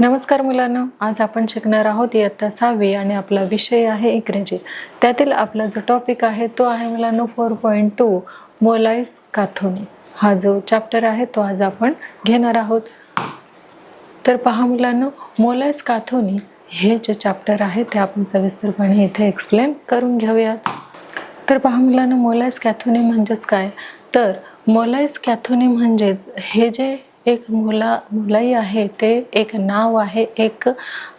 नमस्कार मुलांनो, आज आपण शिकणार आहोत इयत्ता 6वी आणि आपला विषय आहे इंग्रजी. त्यातील आपला जो टॉपिक आहे तो आहे मुलांनो 4.2 मोलाइस काथोनी. हा जो चॅप्टर आहे तो आज आपण घेणार आहोत. तर पहा मुलांनो, मोलाइस काथोनी हे जे चॅप्टर आहे ते आपण सविस्तरपणे इथे एक्सप्लेन करून घेऊयात. तर पहा मुलांनो, मोलाइस काथोनी म्हणजेच काय? तर मोलाइस काथोनी म्हणजेच हे जे एक मुलाई आहे ते एक नाव आहे, एक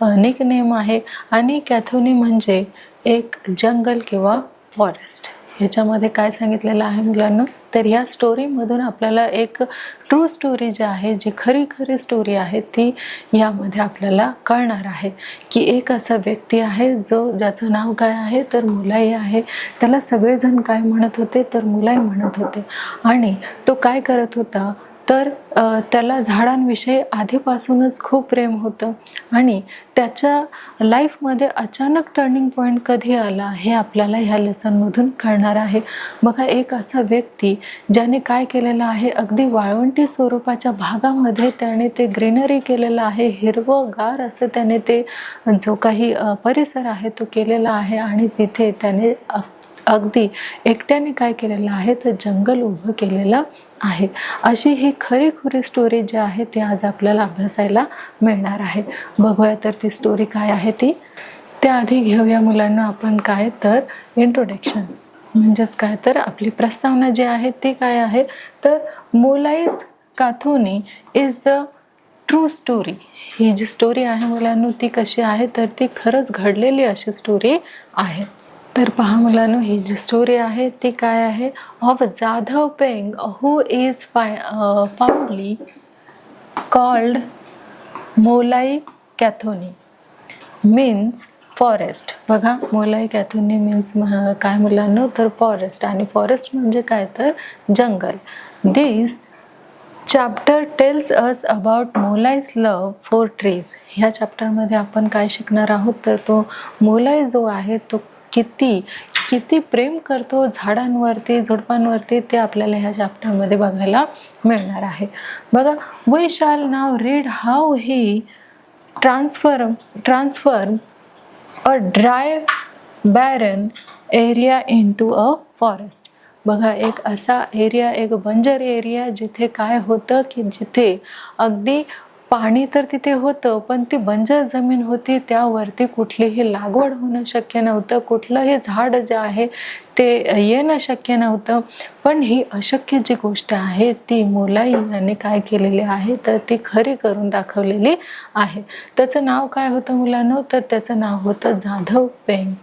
निकनेम आहे आणि कॅथोनी म्हणजे एक जंगल किंवा फॉरेस्ट. ह्याच्यामध्ये काय सांगितलेलं आहे मुलांना? तर या स्टोरीमधून आपल्याला एक ट्रू स्टोरी जी आहे, जी खरी स्टोरी आहे ती यामध्ये आपल्याला कळणार आहे की एक असा व्यक्ती आहे ज्याचं नाव काय आहे तर मुलाई आहे. त्याला सगळेजण काय म्हणत होते तर मुलाई म्हणत होते आणि तो काय करत होता तर त्याला झाडांविषयी आधीपासूनच खूप प्रेम होतं आणि त्याच्या लाईफमध्ये अचानक टर्निंग पॉईंट कधी आला हे आपल्याला ह्या लेसनमधून कळणार आहे. बघा, एक असा व्यक्ती ज्याने काय केलेलं आहे, अगदी वाळवंटी स्वरूपाच्या भागामध्ये त्याने ते ग्रीनरी केलेलं आहे, हिरवंगार असं त्याने ते जो काही परिसर आहे तो केलेला आहे आणि तिथे त्याने अगदी एकट्याने काय केलेलं आहे तर जंगल उभं केलेलं आहे. अशी ही खरी स्टोरी जी आहे ती आज आपल्याला अभ्यासायला मिळणार आहे. बघूया तर ती स्टोरी काय आहे ती. त्याआधी घेऊया मुलांना आपण काय तर इंट्रोडक्शन म्हणजेच काय तर आपली प्रस्तावना जी आहे ती काय आहे तर Molai's Kathoni is the true story. ही जी स्टोरी आहे मुलांनो ती कशी आहे तर ती खरंच घडलेली अशी स्टोरी आहे. तर पहा मुलांनो, ही जी स्टोरी आहे ती काय आहे? Of Jadav Payeng who is fondly called Molai Kathoni means forest. बघा, मोलाई कॅथोनी मीन्स काय मुलांनो तर फॉरेस्ट, आणि फॉरेस्ट म्हणजे काय तर जंगल. This chapter tells us about Molai's love for trees. ह्या चॅप्टरमध्ये आपण काय शिकणार आहोत तर तो मोलाई जो आहे तो किती प्रेम करतो झाडांवरती, झुडपांवरती, ते आपल्याला ह्या चॅप्टरमध्ये बघायला मिळणार आहे. बघा, we shall now read how he transform a dry barren area into a forest. बघा, एक असा एरिया, एक बंजर एरिया जिथे काय होतं की जिथे अगदी पाणी तर तिथे होतं पण ती बंजर जमीन होती, त्यावरती कुठलीही लागवड होणं शक्य नव्हतं, कुठलंही झाड जे आहे ते येणं शक्य नव्हतं. पण ही अशक्य जी गोष्ट आहे ती मोलाई याने काय केलेली आहे तर ती खरी करून दाखवलेली आहे. त्याचं नाव काय होतं मुलांनो तर त्याचं नाव होतं जाधव पेंग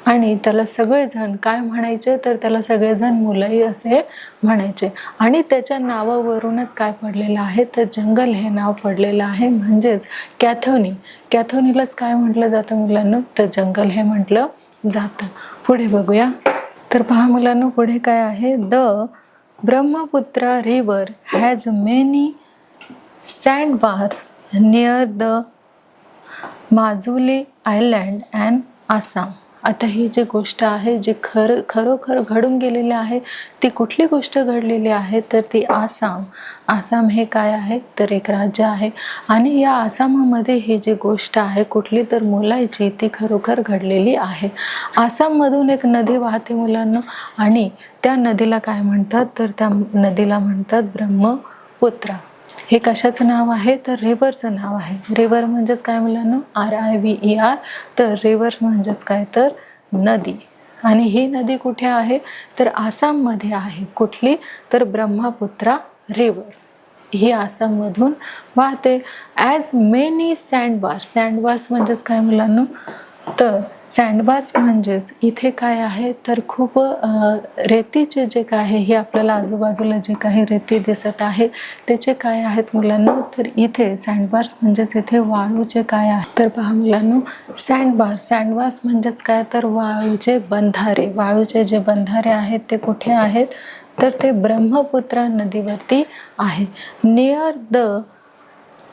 आणि त्याला सगळेजण काय म्हणायचे तर त्याला सगळेजण मोलाई असे म्हणायचे आणि त्याच्या नावावरूनच काय पडलेलं आहे तर जंगल हे नाव पडलेलं आहे. म्हणजेच कॅथोनीलाच काय म्हटलं जातं मुलांनो तर जंगल हे म्हटलं जातं. पुढे बघूया. तर पहा मुलांनो, पुढे काय आहे? The Brahmaputra river has many sandbars near the Majuli island and Assam. आता ही जी गोष्ट आहे जी खरोखर घडून गेलेली आहे ती कुठली गोष्ट घडलेली आहे तर ती आसाम हे काय आहे तर एक राज्य आहे आणि या आसाममध्ये ही जी गोष्ट आहे कुठली तर मोलाईची ती खरोखर घडलेली आहे. आसाममधून एक नदी वाहते मुलांना आणि त्या नदीला काय म्हणतात तर त्या नदीला म्हणतात ब्रह्मपुत्रा. हे कशाचं नाव आहे तर रिव्हरचं नाव आहे. रिव्हर म्हणजेच काय मुलांनो RIVER. तर रिव्हर म्हणजेच काय तर नदी आणि ही नदी कुठे आहे तर आसाममध्ये आहे. कुठली तर ब्रह्मपुत्रा रिव्हर ही आसाममधून वाहते. ॲज मेनी सँडबार्स म्हणजेच काय मुलांनो तर सँडबार्स म्हणजेच इथे काय आहे तर खूप रेतीचे जे काय आहे हे आपल्याला आजूबाजूला जे काही रेती दिसत आहे त्याचे काय आहेत मुलांनो तर इथे सँडबार्स म्हणजेच इथे वाळूचे काय आहे तर पहा मुलांनो, सँडबार्स म्हणजेच काय तर वाळूचे जे बंधारे आहेत ते कुठे आहेत तर ते ब्रह्मपुत्रा नदीवरती आहे. Near the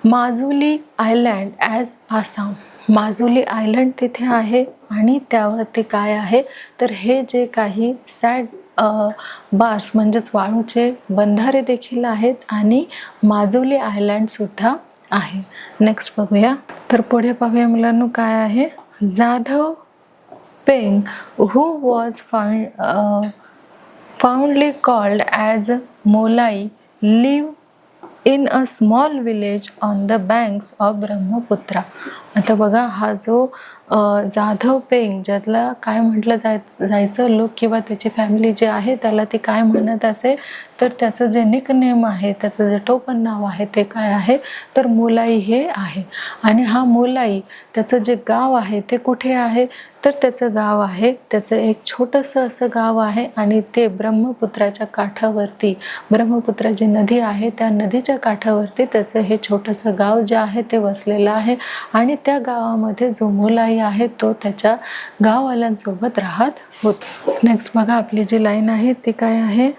Majuli island as Assam. Majuli island तिथे आहे आणि त्यावरती काय आहे तर हे जे काही बार्स म्हणजेच वाळूचे बंधारे देखील आहेत आणि माजुली आयलँड सुद्धा आहे. नेक्स्ट बघूया. तर पुढे पाहूया मुलांनो काय आहे. जाधव पेंग who was fondly called as Molai lived in a small village on the banks of Brahmaputra. आता बघा हा जो जाधव पेंग ज्याला काय म्हटलं जायचं लोक किंवा त्याची फॅमिली जे आहे त्याला ती काय म्हणत असे, तर त्याचं जे निकनेम आहे, त्याचं जे टोपण नाव आहे ते काय आहे, तर मोलाई हे आहे. आणि हा मोलाई त्याचं जे गाव आहे ते कुठे आहे, तर त्याचं गाव आहे, त्याचं एक छोटंसं असं गाव आहे आणि ते ब्रह्मपुत्राच्या काठावरती, ब्रह्मपुत्रा जी नदी आहे त्या नदीच्या काठावरती त्याचं हे छोटंसं गाव जे आहे ते वसलेलं आहे. आणि त्या गावामध्ये जो मोलाई आहे तो त्याच्या गाववाल्यांसोबत राहत होता. नेक्स्ट बघा आपली जी लाईन आहे ती काय आहे,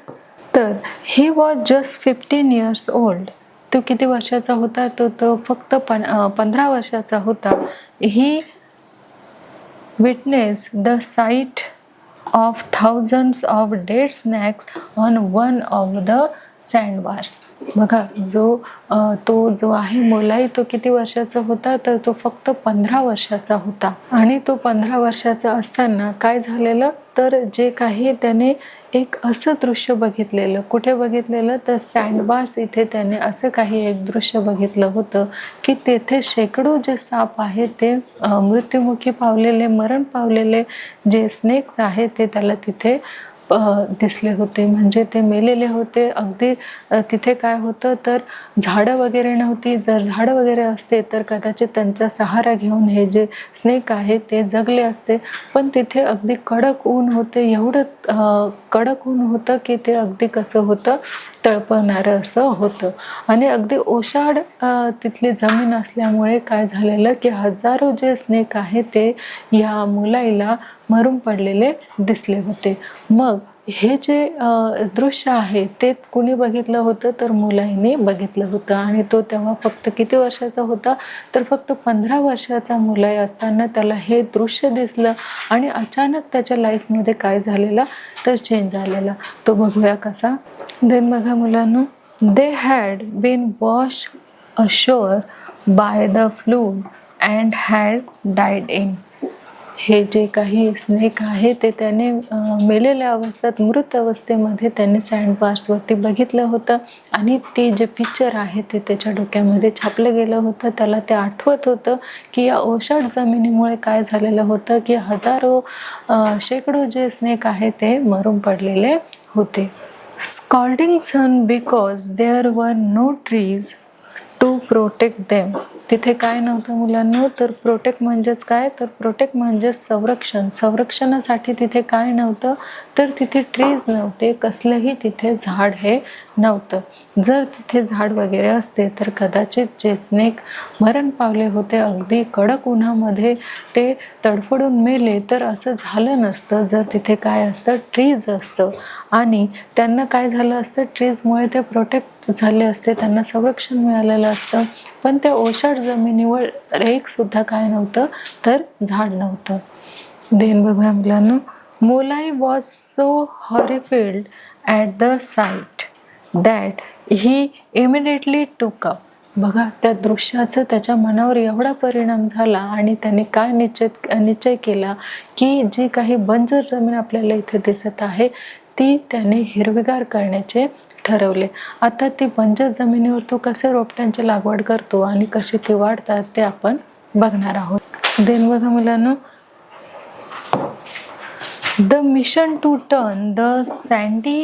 तर he was just 15 years old. तो किती वर्षाचा होता, तो फक्त 15 वर्षाचा होता. ही witness the sight of thousands of dead snakes on one of the sandbars. बघा तो जो आहे मोलाई तो किती वर्षाचा होता, तर तो फक्त 15 वर्षाचा होता. आणि तो 15 वर्षाचा असताना काय झालेलं, तर जे काही त्याने एक असं दृश्य बघितलेलं, कुठे बघितलेलं, तर सँडबार्स इथे त्याने असं काही एक दृश्य बघितलं होतं की तेथे शेकडो जे साप आहेत ते मृत्युमुखी पावलेले, मरण पावलेले जे स्नेक्स आहेत ते त्याला तिथे दिसले होते. म्हणजे ते मेलेले होते. अगदी तिथे काय होतं, तर झाडं वगैरे नव्हती. जर झाडं वगैरे असते तर कदाचित त्यांचा सहारा घेऊन हे जे स्नेक आहे ते जगले असते. पण तिथे अगदी कडक ऊन होते, एवढं कडक ऊन होतं की ते अगदी कसं होतं, तळपणारं असं होतं. आणि अगदी ओशाड तिथली जमीन असल्यामुळे काय झालेलं की हजारो जे स्नेक आहे ते या मुलाईला मरून पडलेले दिसले होते. मग हे जे दृश्य आहे ते कुणी बघितलं होतं, तर मुलाईने बघितलं होतं. आणि तो तेव्हा फक्त किती वर्षाचा होता, तर फक्त 15 वर्षाचा मुलाई असताना त्याला हे दृश्य दिसलं. आणि अचानक त्याच्या लाईफमध्ये काय झालेला, तर चेंज झालेला. तो बघूया कसा. देन बघा मुलांनो, they had been wash ashore by the flood and had died in. हे जे काही स्नेक आहे ते त्याने मेलेल्या अवस्थेत, मृत अवस्थेमध्ये त्याने सँडबार्सवरती बघितलं होतं. आणि ते जे पिक्चर आहे ते त्याच्या डोक्यामध्ये छापलं गेलं होतं. त्याला ते आठवत होतं की या ओशाड जमिनीमुळे काय झालेलं होतं की हजारो शेकडो जे स्नेक आहे ते मरून पडलेले होते. Scalding sun because there were no trees to protect them. तिथे काय नव्हतं मुलांना, तर प्रोटेक्ट म्हणजेच काय, तर प्रोटेक्ट म्हणजेच संरक्षण. संरक्षणासाठी तिथे काय नव्हतं, तर तिथे ट्रीज नव्हते, कसलंही तिथे झाड हे नव्हतं. जर तिथे झाड वगैरे असते तर कदाचित जे स्नेक मरण पावले होते अगदी कडक उन्हामध्ये ते तडफडून मेले, तर असं झालं नसतं जर तिथे काय असतं, ट्रीज असतं. आणि त्यांना काय झालं असतं, ट्रीजमुळे ते प्रोटेक्ट झाले असते, त्यांना संरक्षण मिळालेलं असतं. पण त्या ओशाड जमिनीवर एक सुद्धा काय नव्हतं, तर झाड नव्हतं. देन बघूया मुलांना, Molai was so horrified at the sight that he immediately took up. बघा त्या दृश्याचा त्याच्या मनावर एवढा परिणाम झाला आणि त्याने काय निश्चय केला की जी काही बंजर जमीन आपल्याला इथे दिसत आहे ती त्याने हिरवेगार करण्याचे ठरवले. आता ती बंजर जमिनीवर तो कसे रोपट्यांची लागवड करतो आणि कशी ती वाढतात ते आपण बघणार आहोत. देन बघा मुलांना, the mission to turn the sandy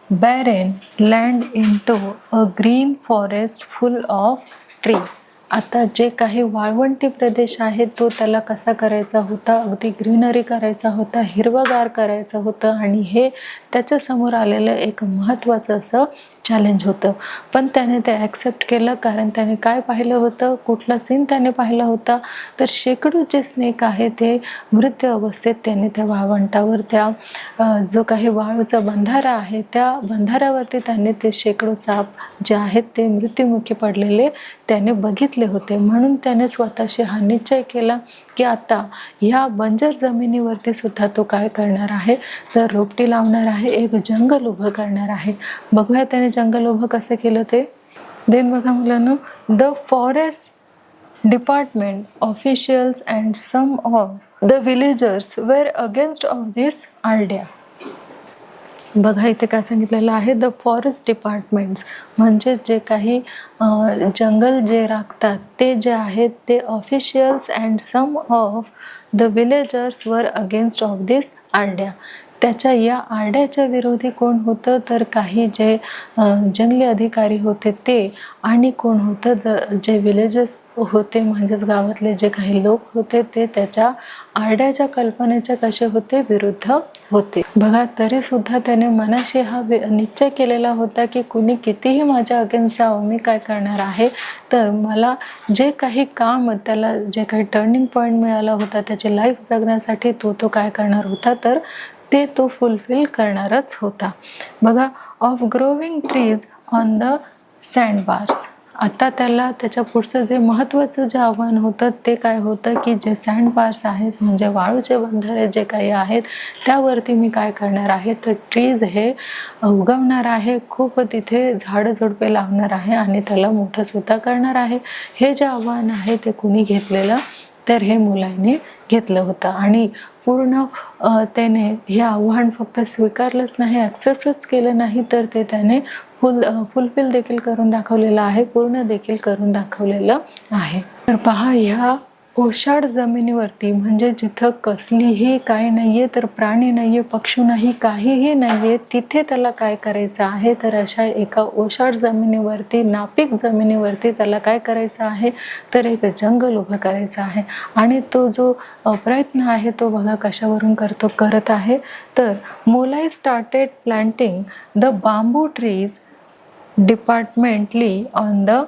barren land into a green forest full of tree. आता जे काही वाळवंटी प्रदेश आहे तो त्याला कसा करायचा होता, अगदी ग्रीनरी करायचा होता, हिरवगार करायचं होतं. आणि हे त्याच्यासमोर आलेलं एक महत्त्वाचं असं चॅलेंज होतं. पण त्याने ते ॲक्सेप्ट केलं, कारण त्याने काय पाहिलं होतं, कुठला सीन त्याने पाहिला होता, तर शेकडो जे स्नेक आहे ते मृत अवस्थेत त्याने त्या वाळवंटावर, त्या जो काही वाळूचा बंधारा आहे त्या बंधाऱ्यावरती त्याने ते शेकडो साप जे आहेत ते मृत्युमुखी पडलेले त्याने बघितले होते. म्हणून त्याने स्वतःशी हा निश्चय केला की आता ह्या बंजर जमिनीवरती सुद्धा तो काय करणार आहे, तर रोपटी लावणार आहे, एक जंगल उभं करणार आहे. बघूया त्याने जंगल उभं कसं केलं ते. देन बघा मुलांनो, the forest department officials and some of the villagers were against of this idea. बघा इथे काय सांगितलेलं आहे, द फॉरेस्ट डिपार्टमेंट्स म्हणजे जे काही जंगल जे राखतात ते जे आहेत ते officials and some of the villagers were against of this idea. त्याच्या या आयडियाच्या विरोधी कोण होतं तर काही जे जंगली अधिकारी होते ते, आणि कोण होतं जे विलेजर्स होते म्हणजेच गावातले जे काही लोक होते ते त्याच्या आयडियाच्या कल्पनेच्या कसे होते, विरुद्ध होते. बघा तरी सुद्धा त्याने मनाशी हा निश्चय केलेला होता की कुणी कितीही माझ्या अगेन्स्ट जावं, मी काय करणार आहे तर मला जे काही काम, त्याला जे काही टर्निंग पॉईंट मिळाला होता त्याची लाईफ जगण्यासाठी तो काय करणार होता तर ते तो फुलफिल करणारच होता. बघा, of growing trees on the sandbars. आता त्याला त्याच्या पुढचं जे महत्त्वाचं जे आव्हान होतं ते काय होतं की जे सँडबार्स आहेत म्हणजे वाळूचे बंधारे जे काही आहेत त्यावरती मी काय करणार आहे तर ट्रीज हे उगवणार आहे, खूप तिथे झाडं झुडपे लावणार आहे आणि त्याला मोठं सुद्धा करणार आहे. हे जे आव्हान आहे ते कुणी घेतलेलं तर हे मुलाने घेतलं होतं आणि पूर्ण त्याने हे आव्हान फक्त स्वीकारलंच नाही, ॲक्सेप्टच केलं नाही तर ते त्याने फुलफिल देखील करून दाखवलेलं आहे, पूर्ण देखील करून दाखवलेलं आहे. तर पहा, ह्या ओशाड जमिनीवरती म्हणजे जिथं कसलीही काय नाहीये तर प्राणी नाहीये, पक्षी नाही, काहीही नाहीये, तिथे त्याला काय करायचं आहे तर अशा एका ओशाड जमिनीवरती, नापीक जमिनीवरती त्याला काय करायचं आहे तर एक जंगल उभं करायचं आहे. आणि तो जो प्रयत्न आहे तो बघा कशावरून करत आहे तर Molai started planting the bamboo trees departmentally on the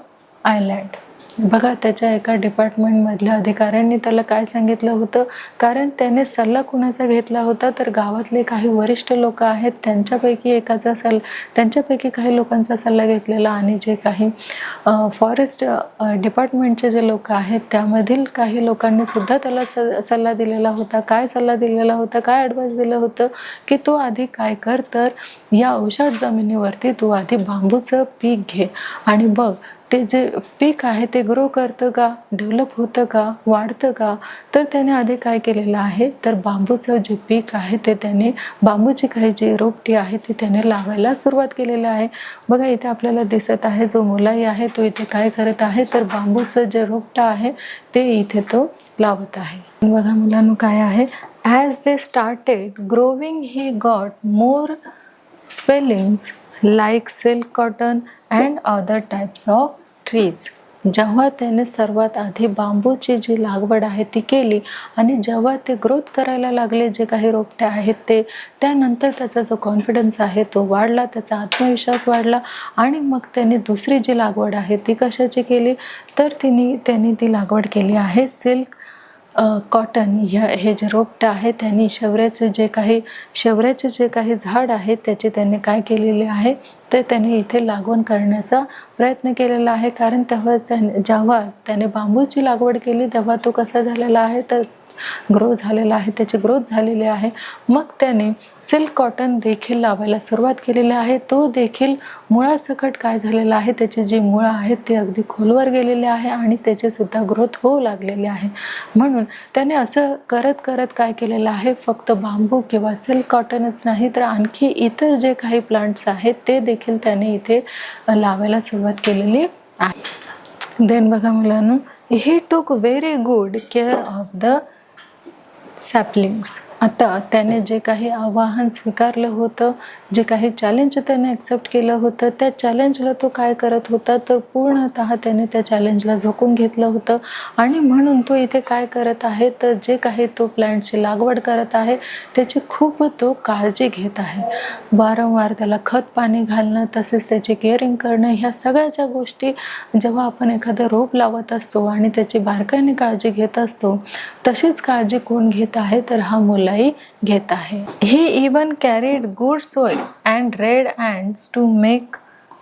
island. बघा, त्याच्या एका डिपार्टमेंटमधल्या अधिकाऱ्यांनी त्याला काय सांगितलं होतं, कारण त्याने सल्ला कुणाचा घेतला होता तर गावातले काही वरिष्ठ लोक आहेत त्यांच्यापैकी काही लोकांचा सल्ला घेतलेला, आणि जे काही फॉरेस्ट डिपार्टमेंटचे जे लोक आहेत त्यामधील काही लोकांनी सुद्धा त्याला सल्ला दिलेला होता. काय सल्ला दिलेला होता, काय ॲडवाईस दिलं होतं की तो आधी काय कर तर या ओशाड जमिनीवरती तू आधी बांबूचं पीक घे आणि बघ ते जे पीक आहे ते ग्रो करतं का, डेव्हलप होतं का, वाढतं का. तर त्याने आधी काय केलेलं आहे तर बांबूचं जे पीक आहे ते त्याने, बांबूची काही जी रोपटी आहे ती त्याने लावायला सुरुवात केलेली आहे. बघा इथे आपल्याला दिसत आहे जो मुलाई आहे तो इथे काय करत आहे तर बांबूचं जे रोपटं आहे ते इथे तो लावत आहे. बघा मुलांनो काय आहे, as they started growing he got more spellings like silk cotton and other types of trees. जेव्हा त्याने सर्वात आधी बांबूची जी लागवड आहे ती केली आणि जेव्हा ते ग्रोथ करायला लागले जे काही रोपटे आहेत ते, त्यानंतर त्याचा जो कॉन्फिडन्स आहे तो वाढला, त्याचा आत्मविश्वास वाढला आणि मग त्याने दुसरी जी लागवड आहे ती कशाची केली तर त्यांनी ती लागवड केली आहे सिल्क कॉटन. हे जे रोपटं आहे त्यांनी शेवऱ्याचे जे काही झाड आहे त्याचे त्यांनी काय केलेले आहे तर त्याने इथे लागवड करण्याचा प्रयत्न केलेला आहे. कारण जेव्हा त्याने बांबूची लागवड केली तेव्हा तो कसा झालेला आहे तर ग्रो झालेला आहे, त्याची ग्रोथ झालेली आहे. मग त्याने सिल्क कॉटन देखील लावायला सुरुवात केलेली आहे. तो देखील मुळासकट काय झालेला आहे, त्याची जी मुळं आहेत ती अगदी खोलवर गेलेली आहे आणि त्याची सुद्धा ग्रोथ होऊ लागलेली आहे. म्हणून त्याने असं करत करत काय केलेलं आहे, फक्त बांबू किंवा सिल्क कॉटनच नाही तर आणखी इतर जे काही प्लांट्स आहेत ते देखील त्याने इथे लावायला सुरुवात केलेली आहे. देन बघा मुलांनो, he took very good care of the saplings. आता त्याने जे काही आव्हान स्वीकारलं होतं, जे काही चॅलेंज त्याने ॲक्सेप्ट केलं होतं, त्या चॅलेंजला तो काय करत होता तर पूर्णतः त्याने त्या चॅलेंजला झोकून घेतलं होतं. आणि म्हणून तो इथे काय करत आहे तर जे काही तो प्लांटची लागवड करत आहे त्याची खूप तो काळजी घेत आहे. वारंवार त्याला खत पाणी घालणं, तसेच त्याची केअरिंग करणं, ह्या सगळ्याच्या गोष्टी जेव्हा आपण एखादं रोप लावत असतो आणि त्याची बारकाईने काळजी घेत असतो तशीच काळजी कोण घेत आहे तर हा मुलाई घेत आहे. He even carried good soil and red ants to make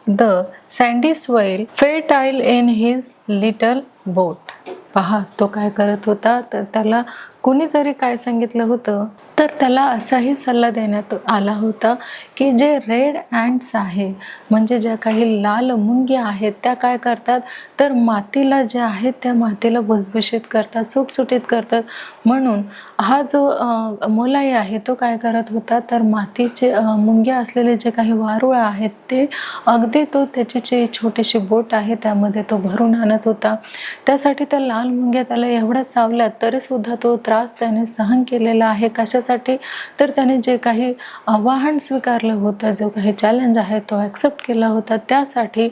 the sandy soil fertile in his little boat. पहा तो काय करत होता, तर त्याला कुणीतरी काय सांगितलं होतं, तर त्याला असाही सल्ला देण्यात आला होता की जे रेड अँट्स आहे, म्हणजे ज्या काही लाल मुंग्या आहेत, त्या काय करतात, तर मातीला जे आहेत त्या मातीला भुसभुशीत करतात, सुटसुटीत करतात. म्हणून हा जो मोलाई आहे तो काय करत होता, तर मातीचे मुंग्या असलेले जे काही वारुळ आहेत ते अगदी तो त्याची जी छोटीशी बोट आहे त्यामध्ये तो भरून आणत होता. त्यासाठी त्या लाल मुंग्या त्याला एवढ्या चावल्या तरी सुद्धा तो त्रास त्याने सहन केलेला आहे. कशासाठी, तर त्याने जे काही आव्हान स्वीकारलं होतं, जो काही चॅलेंज आहे तो ॲक्सेप्ट केला होता, त्यासाठी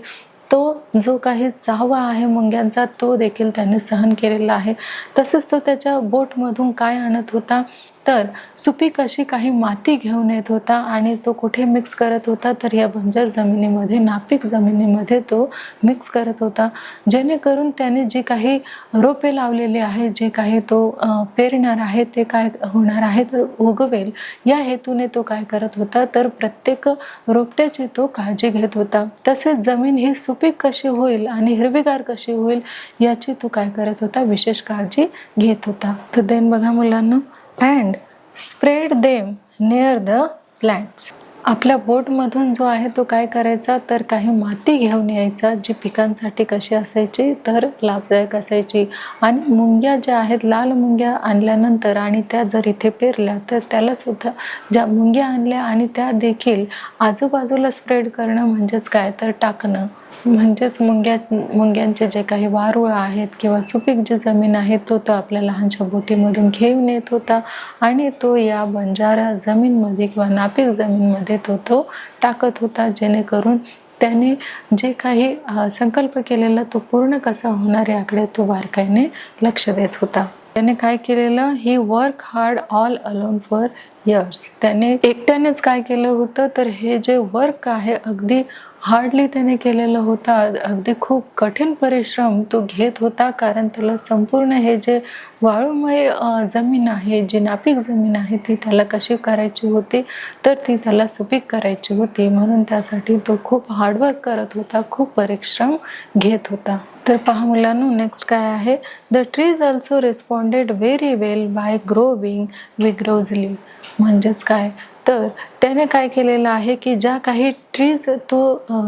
तो जो काही चावा आहे मुंग्यांचा तो देखील त्याने सहन केलेला आहे. तसंच तो त्याच्या बोटमधून काय आणत होता, तर सुपीक अशी काही माती घेऊन येत होता आणि तो कुठे मिक्स करत होता, तर या बंजर जमिनीमध्ये, नापीक जमिनीमध्ये तो मिक्स करत होता, जेणेकरून त्याने जी काही रोपे लावलेली आहे, जे काही तो पेरणार आहे ते काय होणार आहे, तर उगवेल या हेतूने तो काय करत होता, तर प्रत्येक रोपट्याची तो काळजी घेत होता. तसेच जमीन ही सुपीक कशी होईल आणि हिरवीगार कशी होईल याची तो काय करत होता, विशेष काळजी घेत होता. तर देन बघा मुलांना, and spread them near the plants. आपल्या बोटमधून जो आहे तो काय करायचा, तर काही माती घेऊन यायचा, जी पिकांसाठी कशी असायची, तर लाभदायक असायची. आणि मुंग्या ज्या आहेत, लाल मुंग्या आणल्यानंतर आणि त्या जर इथे पेरल्या, तर त्याला सुद्धा ज्या मुंग्या आणल्या आणि त्या देखील आजूबाजूला स्प्रेड करणं म्हणजेच काय, तर टाकणं. म्हणजेच मुंग्यांचे जे काही वारुळ आहेत किंवा सुपीक जी जमीन आहे तो आपल्या लहानशा बोटीमधून घेऊन येत होता आणि तो या बंजारा जमीनमध्ये किंवा नापीक जमीनमध्ये तो टाकत होता, जेणेकरून त्याने जे काही संकल्प केलेला तो पूर्ण कसा होणार याकडे तो बारकाईने लक्ष देत होता. त्याने काय केलेलं, he work hard all alone for years. त्याने एकट्यानेच काय केलं होतं, तर हे जे वर्क आहे अगदी हार्डली त्याने केलेलं होतं, अगदी खूप कठीण परिश्रम तो घेत होता, कारण त्याला संपूर्ण हे जे वाळूमय जमीन आहे, जी नापीक जमीन आहे, ती त्याला कशी करायची होती, तर ती त्याला सुपीक करायची होती. म्हणून त्यासाठी तो खूप हार्डवर्क करत होता, खूप परिश्रम घेत होता. तर पहा मुलांनो, नेक्स्ट काय आहे, the trees also responded very well by growing vigorously. म्हणजेच काय, तर त्याने काय केलेलं आहे की ज्या काही ट्रीज तो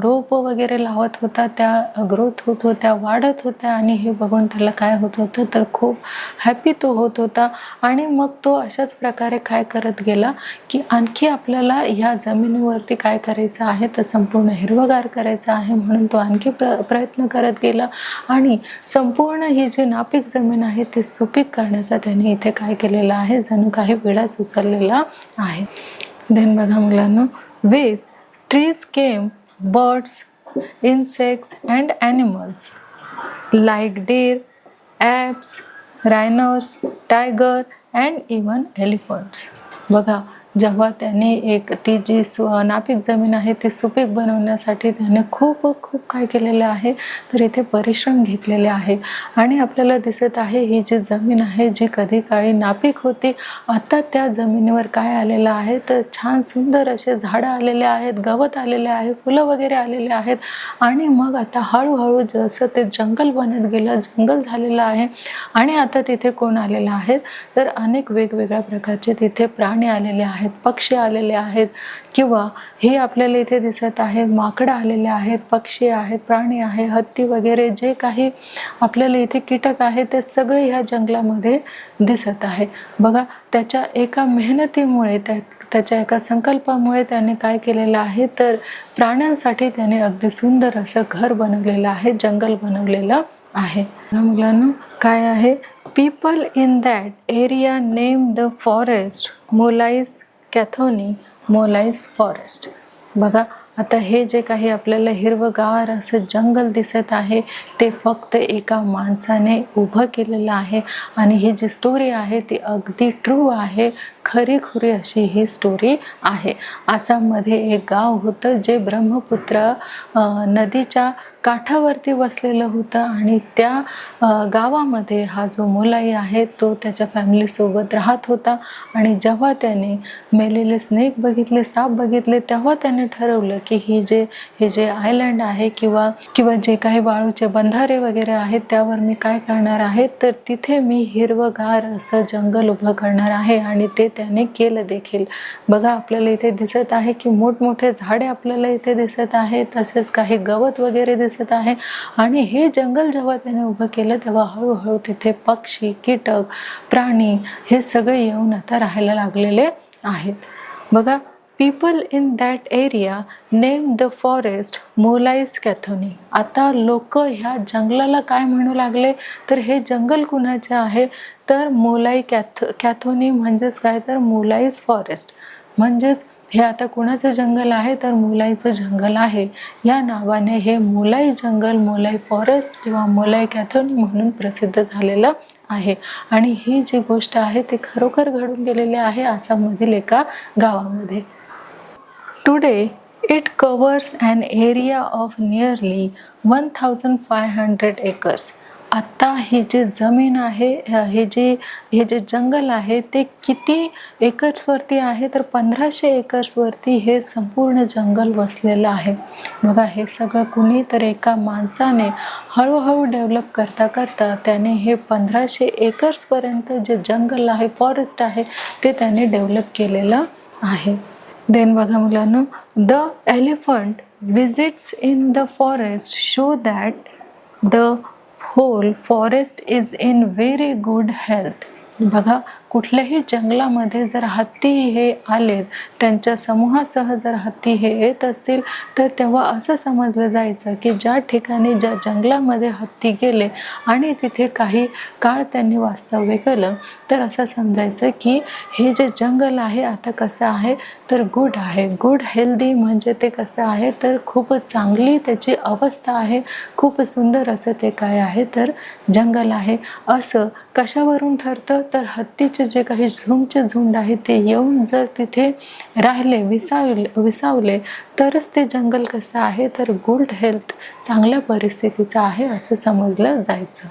रोप वगैरे लावत होता त्या ग्रोथ होत होत्या, वाढत होत्या आणि हे बघून त्याला काय होत होतं, तर खूप हॅपी तो होत होता. आणि मग तो अशाच प्रकारे काय करत गेला की आणखी आपल्याला ह्या जमिनीवरती काय करायचं आहे, तर संपूर्ण हिरवगार करायचं आहे. म्हणून तो आणखी प्रयत्न करत गेला आणि संपूर्ण ही जी नापीक जमीन आहे ती सुपीक करण्याचा त्याने इथे काय केलेलं आहे, जणू काही विडाच उचललेला आहे. देन बघा मुलांनो, with trees came birds, insects and animals like deer, apes, rhinos, tiger and even elephants. बघा, जेव्हा त्याने ती जी नापीक जमीन आहे ती सुपीक बनवण्यासाठी त्याने खूप काय केलेलं आहे, तर इथे परिश्रम घेतलेले आहे. आणि आपल्याला दिसत आहे ही जी जमीन आहे जी कधी काळी नापीक होती, आता त्या जमिनीवर काय आलेलं आहे, तर छान सुंदर असे झाडं आलेले आहेत, गवत आलेले आहे, फुलं वगैरे आलेले आहेत. आणि मग आता हळूहळू जसं ते जंगल बनत गेलं, जंगल झालेलं आहे. आणि आता तिथे कोण आलेलं आहे, तर अनेक वेगवेगळ्या प्रकारचे तिथे प्राणी आलेले आहेत, पक्षी आलेले आहेत, किंवा हे आपल्याला इथे दिसत आहे माकडं आलेले आहेत, पक्षी आहेत, प्राणी आहे, हत्ती वगैरे जे काही आपल्याला इथे कीटक आहेत ते सगळे ह्या जंगलामध्ये दिसत आहे. बघा, त्याच्या एका मेहनतीमुळे, त्याच्या एका संकल्पामुळे त्याने काय केलेलं आहे, तर प्राण्यांसाठी त्याने अगदी सुंदर असं घर बनवलेलं आहे, जंगल बनवलेलं आहे. मुलांनो, काय आहे, people in that area name the forest Molai's Kathoni, Molai's forest. बघा, आता हे जे काही आपल्याला हिरवगार असं जंगल दिसत आहे ते फक्त एका माणसाने उभं केलेलं आहे. आणि ही जी स्टोरी आहे ती अगदी ट्रू आहे. खरीखुरी अशी ही स्टोरी आहे. आसाममध्ये एक गाव होतं जे ब्रह्मपुत्र नदीच्या काठावरती वसलेलं होतं आणि त्या गावामध्ये हा जो मोलाई आहे तो त्याच्या फॅमिलीसोबत राहत होता. आणि जेव्हा त्याने मेलेले स्नेक बघितले, साप बघितले, तेव्हा त्याने ठरवलं की हे जे आयलँड आहे किंवा जे काही वाळूचे बंधारे वगैरे आहेत त्यावर मी काय करणार आहे, तर तिथे मी हिरवगार असं जंगल उभं करणार आहे. आणि ते त्याने केलं देखील. बघा, आपल्याला इथे दिसत आहे की मोठमोठे झाडे आपल्याला इथे दिसत आहे, तसेच काही गवत वगैरे दिसत आहे. आणि हे जंगल जेव्हा त्याने उभं केलं तेव्हा हळूहळू तिथे पक्षी, कीटक, प्राणी हे सगळे येऊन आता राहायला लागलेले आहेत. बघा, people in that area name the forest Molai's Kathoni. आता लोक ह्या जंगलाला काय म्हणू लागले, तर हे जंगल कुणाचे आहे, तर मोलाई कॅथोनी म्हणजेच काय, तर मोलाईस फॉरेस्ट. म्हणजेच हे आता कुणाचं जंगल आहे, तर मोलाईचं जंगल आहे. या नावाने हे मोलाई जंगल, मोलाई फॉरेस्ट किंवा मोलाई कॅथोनी म्हणून प्रसिद्ध झालेलं आहे. आणि ही जी गोष्ट आहे ती खरोखर घडून गेलेली आहे आसाममधील एका गावामध्ये. Today, it covers an area of nearly 1500 acres. आता ही जी जमीन आहे, हे जे जंगल आहे ते किती एकर्सवरती आहे, तर 1500 एकर्सवरती हे संपूर्ण जंगल वसलेलं आहे. बघा, हे सगळं कुणी तर एका माणसाने हळूहळू डेव्हलप करता करता त्याने हे 1500 एकर्सपर्यंत जे जंगल आहे, फॉरेस्ट आहे, ते त्याने डेव्हलप केलेलं आहे. देन बघा मुलांनो, the elephant visits in the forest show that the whole forest is in very good health. बघा, कुठल्याही जंगलामध्ये जर हत्ती हे आले, त्यांच्या समूहासह जर हत्ती हे येत असतील, तर तेव्हा असं समजलं जायचं की ज्या ठिकाणी, ज्या जंगलामध्ये हत्ती गेले आणि तिथे काही काळ त्यांनी वास्तव्य केलं, तर असं समजायचं की हे जे जंगल आहे आता कसं आहे, तर गुड आहे. गुड हेल्दी म्हणजे ते कसं आहे, तर खूपच चांगली त्याची अवस्था आहे, खूप सुंदर असं ते काय आहे, तर जंगल आहे. असं कशावरून ठरतं, तर हत्तीचे जे काही झुंड आहे ते येऊन जर तिथे राहिले, विसावले, तरच ते जंगल कसं आहे, तर गुड हेल्थ, चांगल्या परिस्थितीचं आहे असं समजलं जायचं.